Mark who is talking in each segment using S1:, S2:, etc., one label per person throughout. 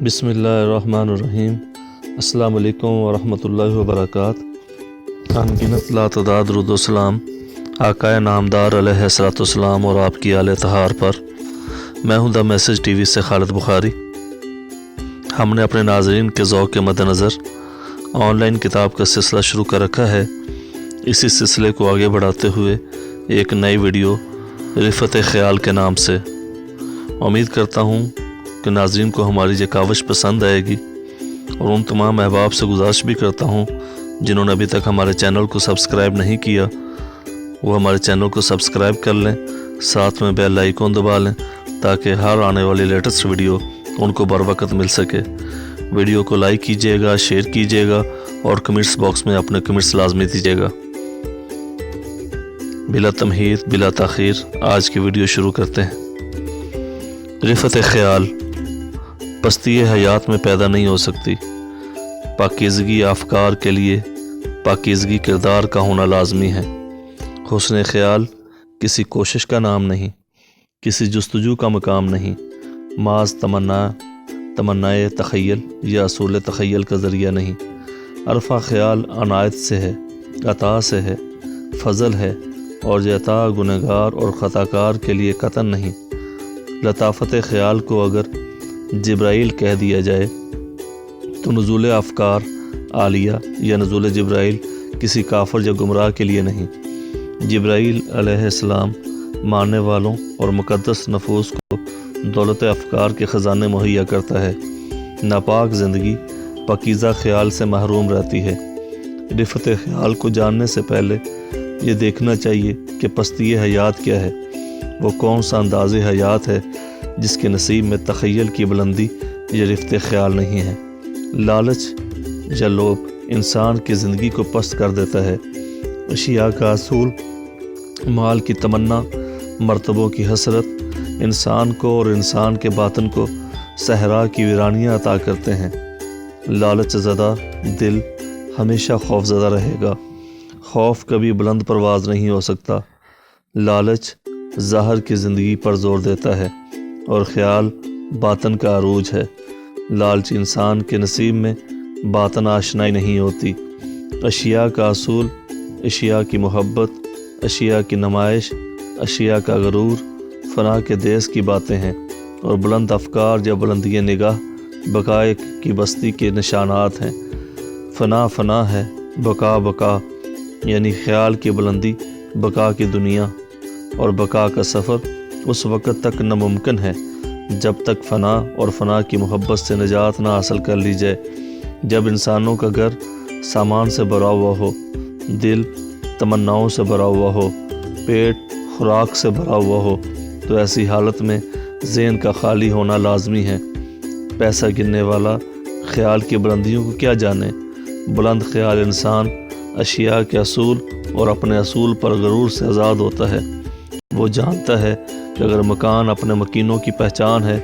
S1: بسم اللہ الرحمن الرحیم۔ السلام علیکم ورحمۃ اللہ وبرکاتہ۔ انگنت لاتعداد درود و سلام آقائے نامدار علیہ الصلوۃ والسلام اور آپ کی آل طہار پر۔ میں ہوں دا میسج ٹی وی سے خالد بخاری۔ ہم نے اپنے ناظرین کے ذوق کے مد نظر آن لائن کتاب کا سلسلہ شروع کر رکھا ہے۔ اسی سلسلے کو آگے بڑھاتے ہوئے ایک نئی ویڈیو رفت خیال کے نام سے۔ امید کرتا ہوں کہ ناظرین کو ہماری یہ کاوش پسند آئے گی، اور ان تمام احباب سے گزارش بھی کرتا ہوں جنہوں نے ابھی تک ہمارے چینل کو سبسکرائب نہیں کیا، وہ ہمارے چینل کو سبسکرائب کر لیں، ساتھ میں بیل آئیکن دبا لیں تاکہ ہر آنے والی لیٹسٹ ویڈیو ان کو بر وقت مل سکے۔ ویڈیو کو لائک کیجیے گا، شیئر کیجیے گا اور کمنٹس باکس میں اپنے کمنٹس لازمی دیجیے گا۔ بلا تمہید بلا تاخیر آج کی ویڈیو شروع کرتے ہیں۔ رفت خیال پستی حیات میں پیدا نہیں ہو سکتی۔ پاکیزگی افکار کے لیے پاکیزگی کردار کا ہونا لازمی ہے۔ حسن خیال کسی کوشش کا نام نہیں، کسی جستجو کا مقام نہیں، محض تمنائے تخیل یا اصول تخیل کا ذریعہ نہیں۔ عرفہ خیال عنایت سے ہے، عطا سے ہے، فضل ہے، اور یہ عطا گنہگار اور خطاکار کے لیے قطن نہیں۔ لطافت خیال کو اگر جبرائیل کہہ دیا جائے تو نزول افکار عالیہ یا نزول جبرائیل کسی کافر یا گمراہ کے لیے نہیں۔ جبرائیل علیہ السلام ماننے والوں اور مقدس نفوس کو دولت افکار کے خزانے مہیا کرتا ہے۔ ناپاک زندگی پاکیزہ خیال سے محروم رہتی ہے۔ رفت خیال کو جاننے سے پہلے یہ دیکھنا چاہیے کہ پستی حیات کیا ہے، وہ کون سا انداز حیات ہے جس کے نصیب میں تخیل کی بلندی یا رفت خیال نہیں ہے۔ لالچ یا لوبھ انسان کی زندگی کو پست کر دیتا ہے۔ اشیاء کا اصول، مال کی تمنا، مرتبوں کی حسرت انسان کو اور انسان کے باطن کو صحرا کی ویرانیاں عطا کرتے ہیں۔ لالچ زدہ دل ہمیشہ خوف زدہ رہے گا۔ خوف کبھی بلند پرواز نہیں ہو سکتا۔ لالچ ظاہر کی زندگی پر زور دیتا ہے اور خیال باطن کا عروج ہے۔ لالچ انسان کے نصیب میں باطن آشنائی نہیں ہوتی۔ اشیاء کا اصول، اشیاء کی محبت، اشیاء کی نمائش، اشیاء کا غرور فنا کے دیس کی باتیں ہیں، اور بلند افکار یا بلندی نگاہ بقائے کی بستی کے نشانات ہیں۔ فنا فنا ہے، بقا بقا، یعنی خیال کی بلندی بقا کی دنیا، اور بقا کا سفر اس وقت تک ناممکن ہے جب تک فنا اور فنا کی محبت سے نجات نہ حاصل کر لی جائے۔ جب انسانوں کا گھر سامان سے بھرا ہوا ہو، دل تمناؤں سے بھرا ہوا ہو، پیٹ خوراک سے بھرا ہوا ہو، تو ایسی حالت میں ذہن کا خالی ہونا لازمی ہے۔ پیسہ گننے والا خیال کی بلندیوں کو کیا جانے؟ بلند خیال انسان اشیاء کے اصول اور اپنے اصول پر غرور سے آزاد ہوتا ہے۔ وہ جانتا ہے کہ اگر مکان اپنے مکینوں کی پہچان ہے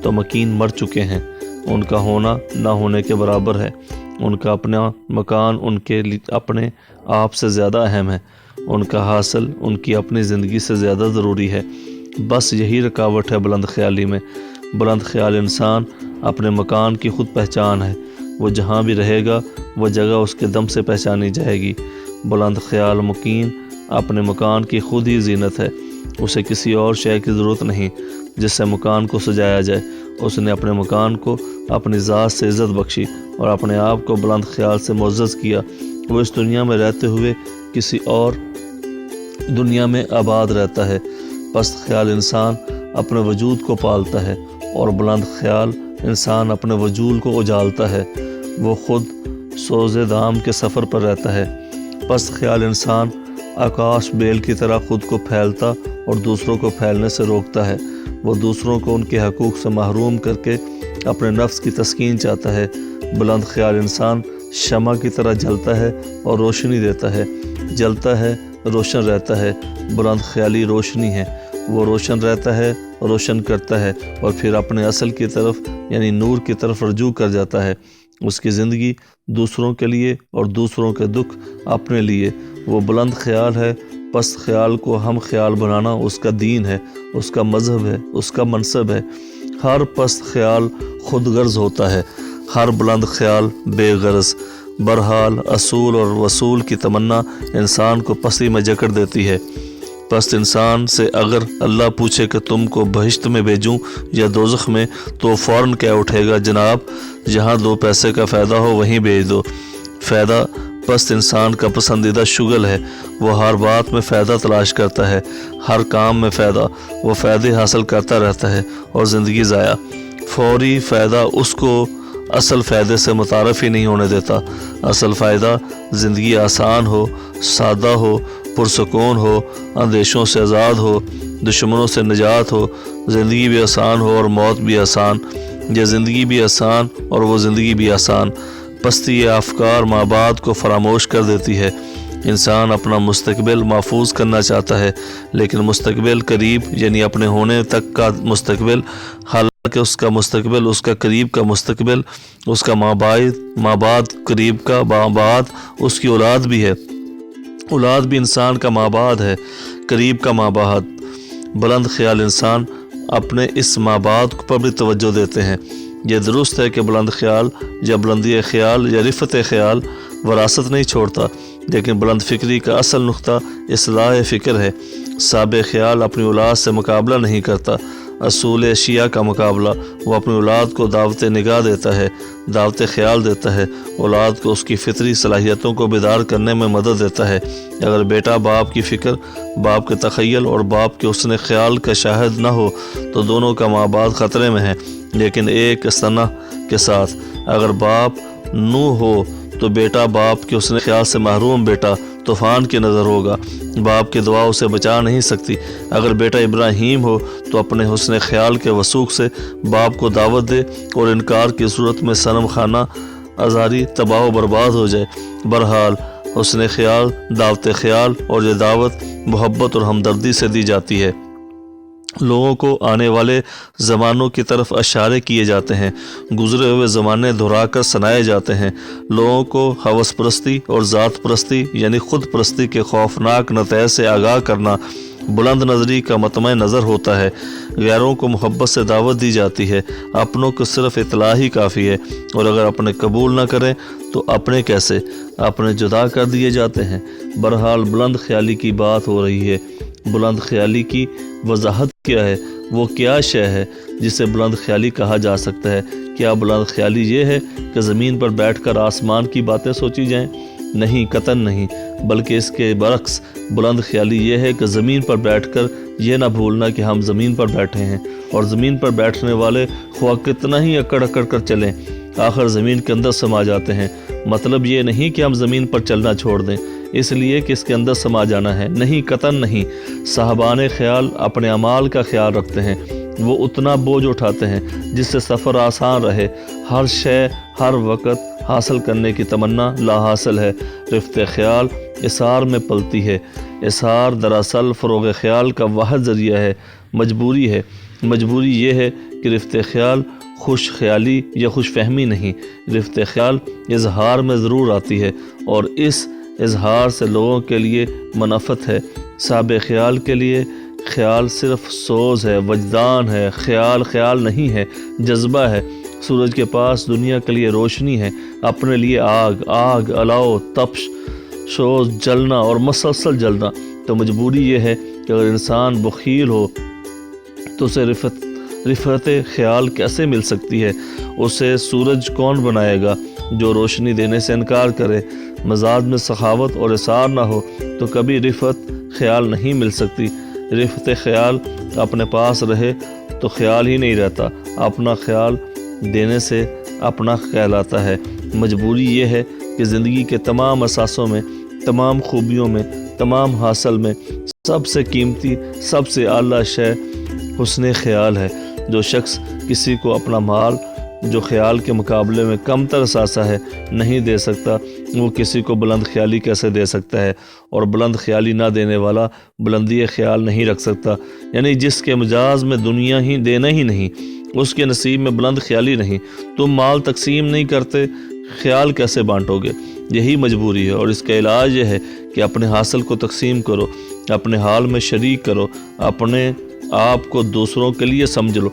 S1: تو مکین مر چکے ہیں، ان کا ہونا نہ ہونے کے برابر ہے۔ ان کا اپنا مکان ان کے اپنے آپ سے زیادہ اہم ہے، ان کا حاصل ان کی اپنی زندگی سے زیادہ ضروری ہے۔ بس یہی رکاوٹ ہے بلند خیالی میں۔ بلند خیال انسان اپنے مکان کی خود پہچان ہے۔ وہ جہاں بھی رہے گا وہ جگہ اس کے دم سے پہچانی جائے گی۔ بلند خیال مکین اپنے مکان کی خود ہی زینت ہے۔ اسے کسی اور شے کی ضرورت نہیں جس سے مکان کو سجایا جائے۔ اس نے اپنے مکان کو اپنی ذات سے عزت بخشی اور اپنے آپ کو بلند خیال سے معزز کیا۔ وہ اس دنیا میں رہتے ہوئے کسی اور دنیا میں آباد رہتا ہے۔ پست خیال انسان اپنے وجود کو پالتا ہے، اور بلند خیال انسان اپنے وجود کو اجالتا ہے۔ وہ خود سوز دام کے سفر پر رہتا ہے۔ پست خیال انسان آکاش بیل کی طرح خود کو پھیلتا اور دوسروں کو پھیلنے سے روکتا ہے۔ وہ دوسروں کو ان کے حقوق سے محروم کر کے اپنے نفس کی تسکین چاہتا ہے۔ بلند خیال انسان شمع کی طرح جلتا ہے اور روشنی دیتا ہے، جلتا ہے، روشن رہتا ہے۔ بلند خیالی روشنی ہے، وہ روشن رہتا ہے، روشن کرتا ہے، اور پھر اپنے اصل کی طرف یعنی نور کی طرف رجوع کر جاتا ہے۔ اس کی زندگی دوسروں کے لیے اور دوسروں کے دکھ اپنے لیے۔ وہ بلند خیال ہے۔ پست خیال کو ہم خیال بنانا اس کا دین ہے، اس کا مذہب ہے، اس کا منصب ہے۔ ہر پست خیال خود غرض ہوتا ہے، ہر بلند خیال بے غرض۔ بہرحال اصول اور وصول کی تمنا انسان کو پستی میں جکڑ دیتی ہے۔ پس انسان سے اگر اللہ پوچھے کہ تم کو بہشت میں بھیجوں یا دوزخ میں، تو فوراً کہہ اٹھے گا جناب جہاں 2 پیسے کا فائدہ ہو وہیں بھیج دو۔ فائدہ پست انسان کا پسندیدہ شغل ہے، وہ ہر بات میں فائدہ تلاش کرتا ہے، ہر کام میں فائدہ، وہ فائدے حاصل کرتا رہتا ہے اور زندگی ضائع۔ فوری فائدہ اس کو اصل فائدے سے متعارف ہی نہیں ہونے دیتا۔ اصل فائدہ زندگی آسان ہو، سادہ ہو، پرسکون ہو، اندیشوں سے آزاد ہو، دشمنوں سے نجات ہو، زندگی بھی آسان ہو اور موت بھی آسان، یہ زندگی بھی آسان اور وہ زندگی بھی آسان۔ پستی یہ افکار ماں بعد کو فراموش کر دیتی ہے۔ انسان اپنا مستقبل محفوظ کرنا چاہتا ہے، لیکن مستقبل قریب یعنی اپنے ہونے تک کا مستقبل، حالانکہ اس کا مستقبل، اس کا قریب کا مستقبل، اس کا ماں بعد قریب کا ماں بعد اس کی اولاد بھی ہے۔ اولاد بھی انسان کا ماں بعد ہے، قریب کا ماں بعد۔ بلند خیال انسان اپنے اس ماں بعد پر بھی توجہ دیتے ہیں۔ یہ درست ہے کہ بلند خیال یا بلندی خیال یا رفت خیال وراثت نہیں چھوڑتا، لیکن بلند فکری کا اصل نقطہ اصلاح فکر ہے۔ سابق خیال اپنی اولاد سے مقابلہ نہیں کرتا، اصول اشیاء کا مقابلہ۔ وہ اپنی اولاد کو دعوت نگاہ دیتا ہے، دعوت خیال دیتا ہے، اولاد کو اس کی فطری صلاحیتوں کو بیدار کرنے میں مدد دیتا ہے۔ اگر بیٹا باپ کی فکر، باپ کے تخیل اور باپ کے حسن خیال کا شاہد نہ ہو تو دونوں کا ماں باپ خطرے میں ہے، لیکن ایک استثناء کے ساتھ۔ اگر باپ نوح ہو تو بیٹا باپ کے حسن خیال سے محروم بیٹا طوفان کی نظر ہوگا، باپ کی دعا اسے بچا نہیں سکتی۔ اگر بیٹا ابراہیم ہو تو اپنے حسن خیال کے وثوق سے باپ کو دعوت دے اور انکار کی صورت میں صنم خانہ ازاری تباہ و برباد ہو جائے۔ بہرحال حسن خیال، دعوت خیال اور یہ دعوت محبت اور ہمدردی سے دی جاتی ہے۔ لوگوں کو آنے والے زمانوں کی طرف اشارے کیے جاتے ہیں، گزرے ہوئے زمانے دہرا کر سنائے جاتے ہیں۔ لوگوں کو ہوس پرستی اور ذات پرستی یعنی خود پرستی کے خوفناک نتائج سے آگاہ کرنا بلند نظری کا مطمع نظر ہوتا ہے۔ غیروں کو محبت سے دعوت دی جاتی ہے، اپنوں کو صرف اطلاع ہی کافی ہے، اور اگر اپنے قبول نہ کریں تو اپنے کیسے، اپنے جدا کر دیے جاتے ہیں۔ بہرحال بلند خیالی کی بات ہو رہی ہے۔ بلند خیالی کی وضاحت کیا ہے؟ وہ کیا شے ہے جسے بلند خیالی کہا جا سکتا ہے؟ کیا بلند خیالی یہ ہے کہ زمین پر بیٹھ کر آسمان کی باتیں سوچی جائیں؟ نہیں، قطعاً نہیں، بلکہ اس کے برعکس بلند خیالی یہ ہے کہ زمین پر بیٹھ کر یہ نہ بھولنا کہ ہم زمین پر بیٹھے ہیں، اور زمین پر بیٹھنے والے خواہ کتنا ہی اکڑ اکڑ کر چلیں آخر زمین کے اندر سما جاتے ہیں۔ مطلب یہ نہیں کہ ہم زمین پر چلنا چھوڑ دیں اس لیے کہ اس کے اندر سما جانا ہے، نہیں، قطعاً نہیں۔ صاحبان خیال اپنے اعمال کا خیال رکھتے ہیں، وہ اتنا بوجھ اٹھاتے ہیں جس سے سفر آسان رہے۔ ہر شے ہر وقت حاصل کرنے کی تمنا لا حاصل ہے۔ رفت خیال اثار میں پلتی ہے۔ اثار دراصل فروغ خیال کا واحد ذریعہ ہے، مجبوری ہے۔ مجبوری یہ ہے کہ رفت خیال خوش خیالی یا خوش فہمی نہیں، رفت خیال اظہار میں ضرور آتی ہے، اور اس اظہار سے لوگوں کے لیے منافت ہے۔ سابق خیال کے لیے خیال صرف سوز ہے، وجدان ہے، خیال خیال نہیں ہے، جذبہ ہے۔ سورج کے پاس دنیا کے لیے روشنی ہے، اپنے لیے آگ، الاؤ، تپش، سوز، جلنا اور مسلسل جلنا۔ تو مجبوری یہ ہے کہ اگر انسان بخیل ہو تو اسے رفت خیال کیسے مل سکتی ہے؟ اسے سورج کون بنائے گا جو روشنی دینے سے انکار کرے؟ مزاج میں سخاوت اور اثار نہ ہو تو کبھی رفت خیال نہیں مل سکتی۔ رفت خیال اپنے پاس رہے تو خیال ہی نہیں رہتا، اپنا خیال دینے سے اپنا کہلاتا ہے۔ مجبوری یہ ہے کہ زندگی کے تمام اثاثوں میں، تمام خوبیوں میں، تمام حاصل میں سب سے قیمتی، سب سے اعلیٰ شے حسن خیال ہے۔ جو شخص کسی کو اپنا مال جو خیال کے مقابلے میں کم تر اثاثہ ہے نہیں دے سکتا، وہ کسی کو بلند خیالی کیسے دے سکتا ہے؟ اور بلند خیالی نہ دینے والا بلندی خیال نہیں رکھ سکتا، یعنی جس کے مجاز میں دنیا ہی دینا ہی نہیں، اس کے نصیب میں بلند خیالی نہیں۔ تم مال تقسیم نہیں کرتے، خیال کیسے بانٹو گے؟ یہی مجبوری ہے، اور اس کا علاج یہ ہے کہ اپنے حاصل کو تقسیم کرو، اپنے حال میں شریک کرو، اپنے آپ کو دوسروں کے لیے سمجھ لو،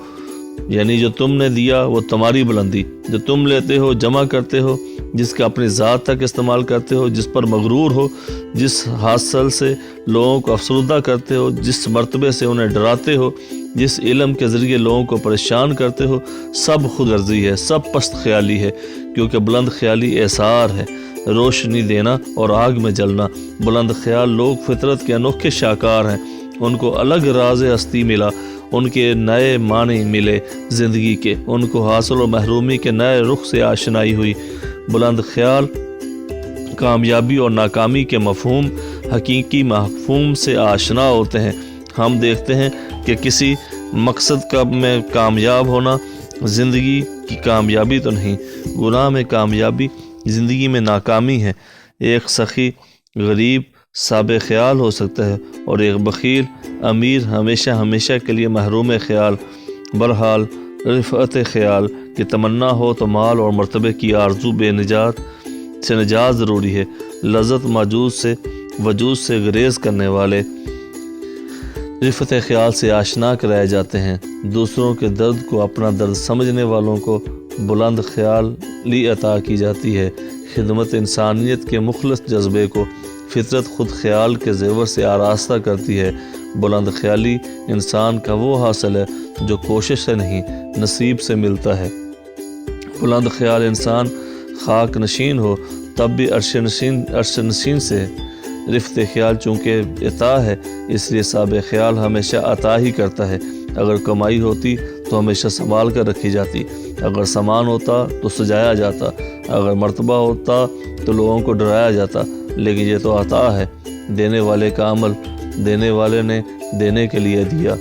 S1: یعنی جو تم نے دیا وہ تمہاری بلندی، جو تم لیتے ہو جمع کرتے ہو، جس کا اپنی ذات تک استعمال کرتے ہو، جس پر مغرور ہو، جس حاصل سے لوگوں کو افسردہ کرتے ہو، جس مرتبے سے انہیں ڈراتے ہو، جس علم کے ذریعے لوگوں کو پریشان کرتے ہو، سب خود غرضی ہے، سب پست خیالی ہے، کیونکہ بلند خیالی اعصار ہے، روشنی دینا اور آگ میں جلنا۔ بلند خیال لوگ فطرت کے انوکھے شاہکار ہیں، ان کو الگ راز ہستی ملا، ان کے نئے معنی ملے زندگی کے، ان کو حاصل و محرومی کے نئے رخ سے آشنائی ہوئی۔ بلند خیال کامیابی اور ناکامی کے مفہوم، حقیقی مفہوم سے آشنا ہوتے ہیں۔ ہم دیکھتے ہیں کہ کسی مقصد میں کامیاب ہونا زندگی کی کامیابی تو نہیں، گناہ میں کامیابی زندگی میں ناکامی ہے۔ ایک سخی غریب صابر خیال ہو سکتا ہے اور ایک بخیل امیر ہمیشہ کے لیے محروم خیال۔ بہرحال رفعت خیال کی تمنا ہو تو مال اور مرتبے کی آرزو سے نجات ضروری ہے۔ لذت وجود سے گریز کرنے والے رفعت خیال سے آشنا کرائے جاتے ہیں۔ دوسروں کے درد کو اپنا درد سمجھنے والوں کو بلند خیالی عطا کی جاتی ہے۔ خدمت انسانیت کے مخلص جذبے کو فطرت خود خیال کے زیور سے آراستہ کرتی ہے۔ بلند خیالی انسان کا وہ حاصل ہے جو کوشش سے نہیں، نصیب سے ملتا ہے۔ بلند خیال انسان خاک نشین ہو تب بھی عرش نشین سے ہے۔ رفت خیال چونکہ عطا ہے اس لیے صاحب خیال ہمیشہ عطا ہی کرتا ہے۔ اگر کمائی ہوتی تو ہمیشہ سنبھال کر رکھی جاتی، اگر سامان ہوتا تو سجایا جاتا، اگر مرتبہ ہوتا تو لوگوں کو ڈرایا جاتا، لیکن یہ تو عطا ہے، دینے والے کا عمل، دینے والے نے دینے کے لیے دیا۔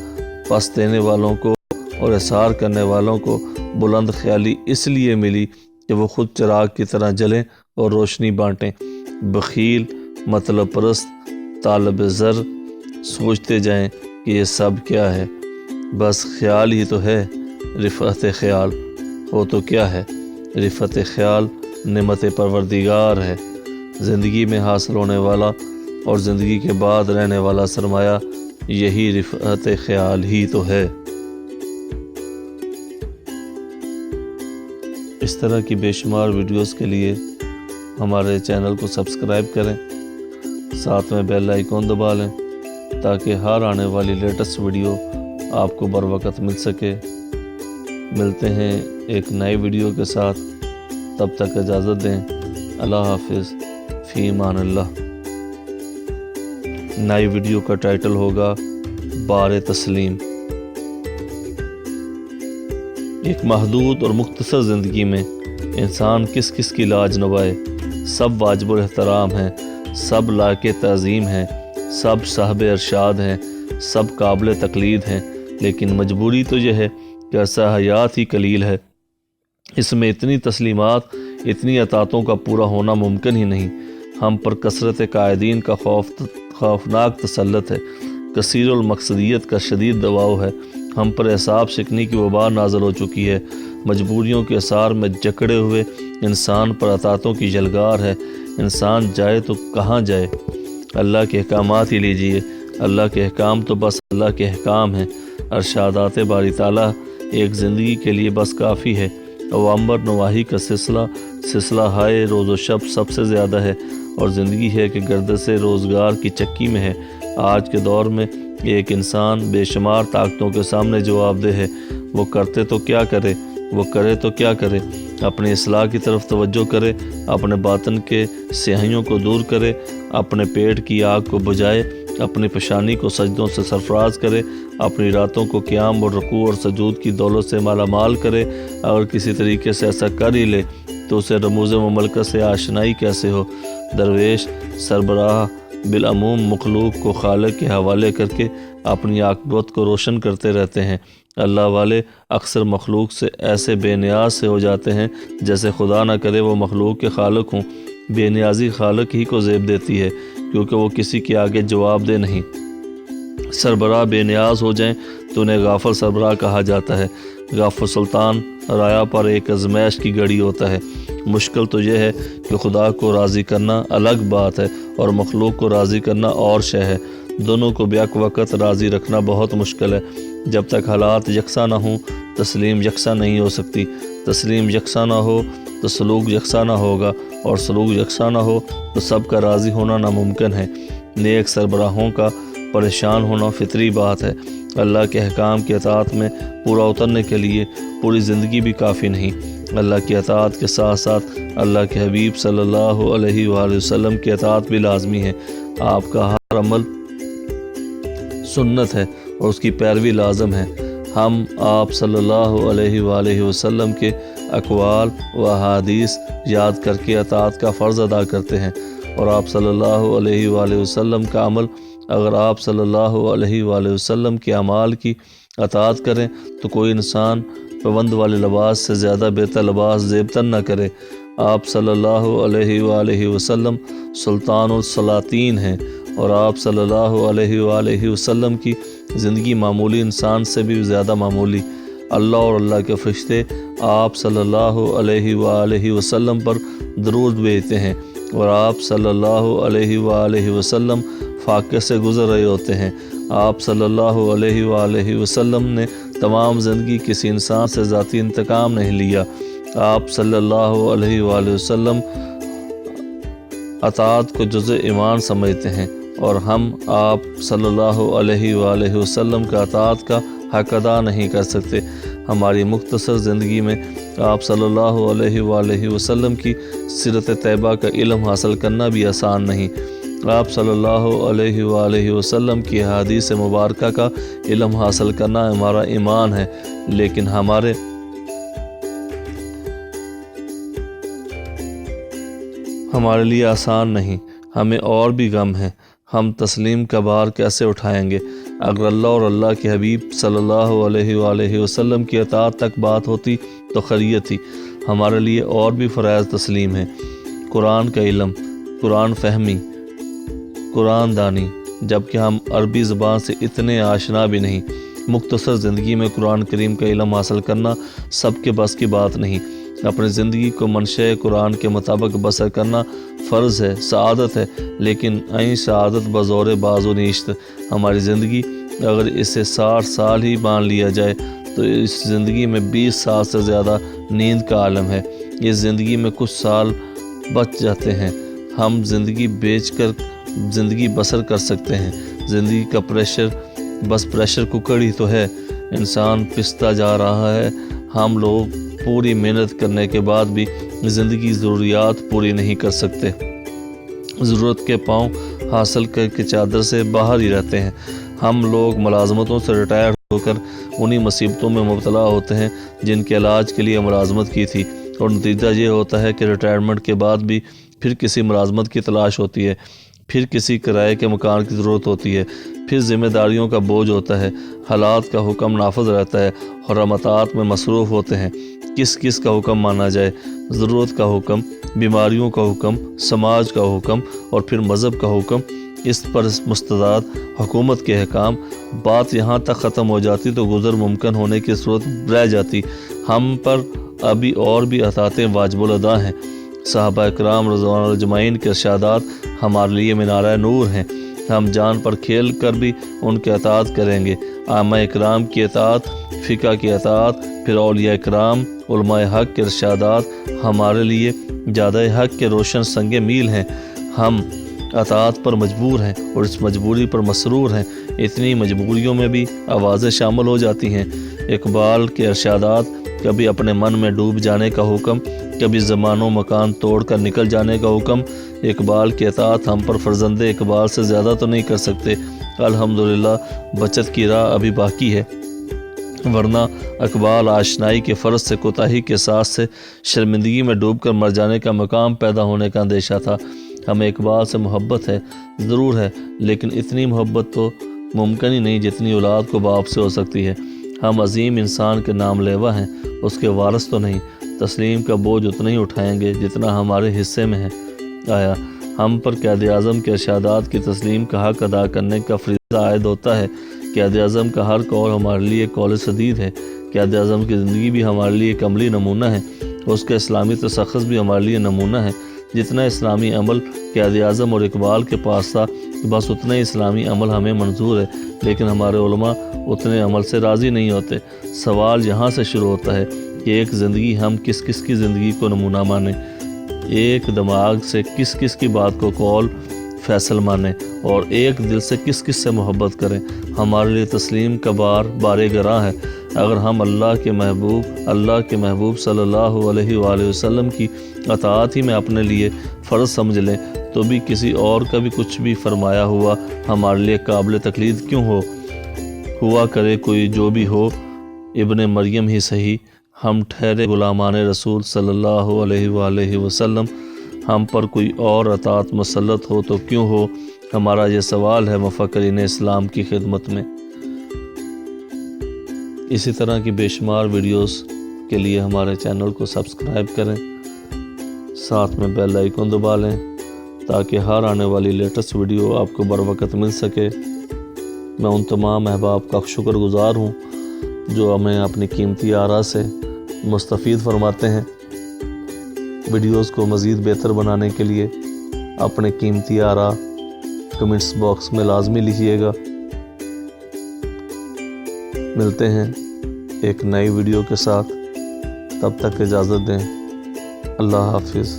S1: پس دینے والوں کو اور احسار کرنے والوں کو بلند خیالی اس لیے ملی کہ وہ خود چراغ کی طرح جلیں اور روشنی بانٹیں۔ بخیل، مطلب پرست، طالب زر سوچتے جائیں کہ یہ سب کیا ہے، بس خیال ہی تو ہے۔ رفعت خیال ہو تو کیا ہے؟ رفعت خیال نعمت پروردگار ہے، زندگی میں حاصل ہونے والا اور زندگی کے بعد رہنے والا سرمایہ یہی رفعت خیال ہی تو ہے۔ اس طرح کی بے شمار ویڈیوز کے لیے ہمارے چینل کو سبسکرائب کریں، ساتھ میں بیل آئیکن دبا لیں تاکہ ہر آنے والی لیٹسٹ ویڈیو آپ کو بر وقت مل سکے۔ ملتے ہیں ایک نئی ویڈیو کے ساتھ، تب تک اجازت دیں۔ اللہ حافظ، فی امان اللہ۔ نئی ویڈیو کا ٹائٹل ہوگا بار تسلیم۔ ایک محدود اور مختصر زندگی میں انسان کس کی لاج نبھائے؟ سب واجب الاحترام ہیں، سب لائق تعظیم ہیں، سب صاحب ارشاد ہیں، سب قابل تقلید ہیں، لیکن مجبوری تو یہ ہے کہ عرصہ حیات ہی قلیل ہے۔ اس میں اتنی تسلیمات، اتنی اطاعتوں کا پورا ہونا ممکن ہی نہیں۔ ہم پر کثرت قائدین کا خوفناک تسلط ہے، کثیر المقصدیت کا شدید دباؤ ہے، ہم پر اعصاب شکنی کی وبا نازل ہو چکی ہے، مجبوریوں کے اثار میں جکڑے ہوئے انسان پر اطاعتوں کی یلغار ہے۔ انسان جائے تو کہاں جائے؟ اللہ کے احکامات ہی لیجئے۔ اللہ کے احکام تو بس اللہ کے احکام ہیں۔ ارشادات باری تعالیٰ ایک زندگی کے لیے بس کافی ہے۔ اوامر نواہی کا سلسلہ ہائے روز و شب سب سے زیادہ ہے، اور زندگی ہے کہ گردش روزگار کی چکی میں ہے۔ آج کے دور میں ایک انسان بے شمار طاقتوں کے سامنے جواب دہ ہے۔ وہ کرتے تو کیا کرے، وہ کرے تو کیا کرے؟ اپنی اصلاح کی طرف توجہ کرے، اپنے باطن کے سیاہیوں کو دور کرے، اپنے پیٹ کی آگ کو بجھائے، اپنی پیشانی کو سجدوں سے سرفراز کرے، اپنی راتوں کو قیام اور رکوع اور سجود کی دولت سے مالا مال کرے۔ اگر کسی طریقے سے ایسا کر ہی لے تو اسے رموز مملکت سے آشنائی کیسے ہو؟ درویش سربراہ بالعموم مخلوق کو خالق کے حوالے کر کے اپنی عاقبت کو روشن کرتے رہتے ہیں۔ اللہ والے اکثر مخلوق سے ایسے بے نیاز سے ہو جاتے ہیں جیسے خدا نہ کرے وہ مخلوق کے خالق ہوں۔ بے نیازی خالق ہی کو زیب دیتی ہے، کیونکہ وہ کسی کے آگے جواب دہ نہیں۔ سربراہ بے نیاز ہو جائیں تو انہیں غافل سربراہ کہا جاتا ہے۔ غافل سلطان رایا پر ایک ازمائش کی گھڑی ہوتا ہے۔ مشکل تو یہ ہے کہ خدا کو راضی کرنا الگ بات ہے اور مخلوق کو راضی کرنا اور شے ہے۔ دونوں کو بیک وقت راضی رکھنا بہت مشکل ہے۔ جب تک حالات یکساں نہ ہوں تسلیم یکساں نہیں ہو سکتی۔ تسلیم یکساں نہ ہو تو سلوک یکساں نہ ہوگا، اور سلوک یکساں نہ ہو تو سب کا راضی ہونا ناممکن ہے۔ نیک سربراہوں کا پریشان ہونا فطری بات ہے۔ اللہ کے احکام کی اطاعت میں پورا اترنے کے لیے پوری زندگی بھی کافی نہیں۔ اللہ کی اطاعت کے ساتھ ساتھ اللہ کے حبیب صلی اللہ علیہ وآلہ وسلم کی اطاعت بھی لازمی ہے۔ آپ کا ہر عمل سنت ہے اور اس کی پیروی لازم ہے۔ ہم آپ صلی اللہ علیہ وآلہ وسلم کے اقوال و احادیث یاد کر کے اطاعت کا فرض ادا کرتے ہیں، اور آپ صلی اللہ علیہ وآلہ وسلم کا عمل، اگر آپ صلی اللہ علیہ وآلہ وسلم کے اعمال کی اطاعت کریں تو کوئی انسان پابند والے لباس سے زیادہ بہتر لباس زیبتن نہ کرے۔ آپ صلی اللہ علیہ وآلہ وسلم سلطان السلاطین ہیں، اور آپ صلی اللہ علیہ وآلہ وسلم کی زندگی معمولی انسان سے بھی زیادہ معمولی۔ اللہ اور اللہ کے فرشتے آپ صلی اللہ علیہ وآلہ وسلم پر درود بھیجتے ہیں، اور آپ صلی اللہ علیہ وآلہ وسلم فاقے سے گزر رہے ہوتے ہیں۔ آپ صلی اللہ علیہ وآلہ وسلم نے تمام زندگی کسی انسان سے ذاتی انتقام نہیں لیا۔ آپ صلی اللہ علیہ وآلہ وسلم اطاعت کو جزء ایمان سمجھتے ہیں، اور ہم آپ صلی اللہ علیہ وآلہ وسلم کا اطاعت کا حق ادا نہیں کر سکتے۔ ہماری مختصر زندگی میں آپ صلی اللہ علیہ وآلہ وسلم کی سیرت طیبہ کا علم حاصل کرنا بھی آسان نہیں۔ آپ صلی اللہ علیہ وآلہ وسلم کی احادیث مبارکہ کا علم حاصل کرنا ہمارا ایمان ہے، لیکن ہمارے لیے آسان نہیں۔ ہمیں اور بھی غم ہے۔ ہم تسلیم کا بار کیسے اٹھائیں گے؟ اگر اللہ اور اللہ کے حبیب صلی اللہ علیہ وآلہ وسلم کی اطاعت تک بات ہوتی تو خیریت تھی۔ ہمارے لیے اور بھی فرائض تسلیم ہیں۔ قرآن کا علم، قرآن فہمی، قرآن دانی، جبکہ ہم عربی زبان سے اتنے آشنا بھی نہیں۔ مختصر زندگی میں قرآن کریم کا علم حاصل کرنا سب کے بس کی بات نہیں۔ اپنی زندگی کو منشأ قرآن کے مطابق بسر کرنا فرض ہے، سعادت ہے، لیکن این سعادت بزور بازو نیشت۔ ہماری زندگی اگر اسے 60 سال ہی مان لیا جائے تو اس زندگی میں 20 سال سے زیادہ نیند کا عالم ہے۔ اس زندگی میں کچھ سال بچ جاتے ہیں، ہم زندگی بیچ کر زندگی بسر کر سکتے ہیں۔ زندگی کا پریشر بس پریشر کوکر ہی تو ہے، انسان پستا جا رہا ہے۔ ہم لوگ پوری محنت کرنے کے بعد بھی زندگی ضروریات پوری نہیں کر سکتے، ضرورت کے پاؤں حاصل کر کے چادر سے باہر ہی رہتے ہیں۔ ہم لوگ ملازمتوں سے ریٹائر ہو کر انہی مصیبتوں میں مبتلا ہوتے ہیں جن کے علاج کے لیے ملازمت کی تھی، اور نتیجہ یہ ہوتا ہے کہ ریٹائرمنٹ کے بعد بھی پھر کسی ملازمت کی تلاش ہوتی ہے، پھر کسی کرائے کے مکان کی ضرورت ہوتی ہے، پھر ذمہ داریوں کا بوجھ ہوتا ہے، حالات کا حکم نافذ رہتا ہے، اور ہم اطاعت میں مصروف ہوتے ہیں۔ کس کا حکم مانا جائے؟ ضرورت کا حکم، بیماریوں کا حکم، سماج کا حکم، اور پھر مذہب کا حکم، اس پر مستداد حکومت کے احکام۔ بات یہاں تک ختم ہو جاتی تو گزر ممکن ہونے کی صورت رہ جاتی۔ ہم پر ابھی اور بھی اطاعتیں واجب الادا ہیں۔ صحابہ اکرام رضوان اجمعین کے ارشادات ہمارے لیے مینارہ نور ہیں۔ ہم جان پر کھیل کر بھی ان کے اطاعت کریں گے۔ عامہ اکرام کی اطاعت، فقہ کی اطاعت، پھر اولیاء اکرام، علماء حق کے ارشادات ہمارے لیے جادہ حق کے روشن سنگ میل ہیں۔ ہم اطاعت پر مجبور ہیں اور اس مجبوری پر مسرور ہیں۔ اتنی مجبوریوں میں بھی آوازیں شامل ہو جاتی ہیں۔ اقبال کے ارشادات، کبھی اپنے من میں ڈوب جانے کا حکم، کبھی زمان و مکان توڑ کر نکل جانے کا حکم۔ اقبال کی اطاعت ہم پر فرزند اقبال سے زیادہ تو نہیں کر سکتے، الحمدللہ بچت کی راہ ابھی باقی ہے، ورنہ اقبال آشنائی کے فرض سے کوتاہی کے ساتھ سے شرمندگی میں ڈوب کر مر جانے کا مقام پیدا ہونے کا اندیشہ تھا۔ ہمیں اقبال سے محبت ہے، ضرور ہے، لیکن اتنی محبت تو ممکن ہی نہیں جتنی اولاد کو باپ سے ہو سکتی ہے۔ ہم عظیم انسان کے نام لیوا ہیں، اس کے وارث تو نہیں۔ تسلیم کا بوجھ اتنا ہی اٹھائیں گے جتنا ہمارے حصے میں ہے۔ آیا ہم پر قائد اعظم کے ارشادات کی تسلیم کا حق ادا کرنے کا فریضہ عائد ہوتا ہے؟ قائد اعظم کا ہر قول ہمارے لیے قول سدید ہے۔ قائد اعظم کی زندگی بھی ہمارے لیے ایک عملی نمونہ ہے، اس کا اسلامی تشخص بھی ہمارے لیے نمونہ ہے۔ جتنا اسلامی عمل قائد اعظم اور اقبال کے پاس تھا بس اتنا ہی اسلامی عمل ہمیں منظور ہے، لیکن ہمارے علماء اتنے عمل سے راضی نہیں ہوتے۔ سوال یہاں سے شروع ہوتا ہے کہ ایک زندگی ہم کس کس کی زندگی کو نمونہ مانیں، ایک دماغ سے کس کس کی بات کو قول فیصل مانیں، اور ایک دل سے کس کس سے محبت کریں۔ ہمارے لیے تسلیم کا بار گراں ہے۔ اگر ہم اللہ کے محبوب صلی اللہ علیہ وآلہ وسلم کی اطاعت ہی میں اپنے لیے فرض سمجھ لیں تو بھی کسی اور کا بھی کچھ بھی فرمایا ہوا ہمارے لیے قابل تقلید کیوں ہوا کرے، کوئی جو بھی ہو، ابن مریم ہی صحیح، ہم ٹھہرے غلامان رسول صلی اللہ علیہ وآلہ وسلم، ہم پر کوئی اور اطاعت مسلط ہو تو کیوں ہو۔ ہمارا یہ سوال ہے مفکرین اسلام کی خدمت میں۔ اسی طرح کی بے شمار ویڈیوز کے لیے ہمارے چینل کو سبسکرائب کریں، ساتھ میں بیل آئیکن دبا لیں تاکہ ہر آنے والی لیٹسٹ ویڈیو آپ کو بر وقت مل سکے۔ میں ان تمام احباب کا شکر گزار ہوں جو ہمیں اپنی قیمتی آراء سے مستفید فرماتے ہیں۔ ویڈیوز کو مزید بہتر بنانے کے لیے اپنے قیمتی آراء کمنٹس باکس میں لازمی لکھیے گا۔ ملتے ہیں ایک نئی ویڈیو کے ساتھ، تب تک اجازت دیں۔ اللہ حافظ،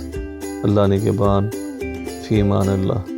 S1: اللہ نگہبان، فی امان اللہ۔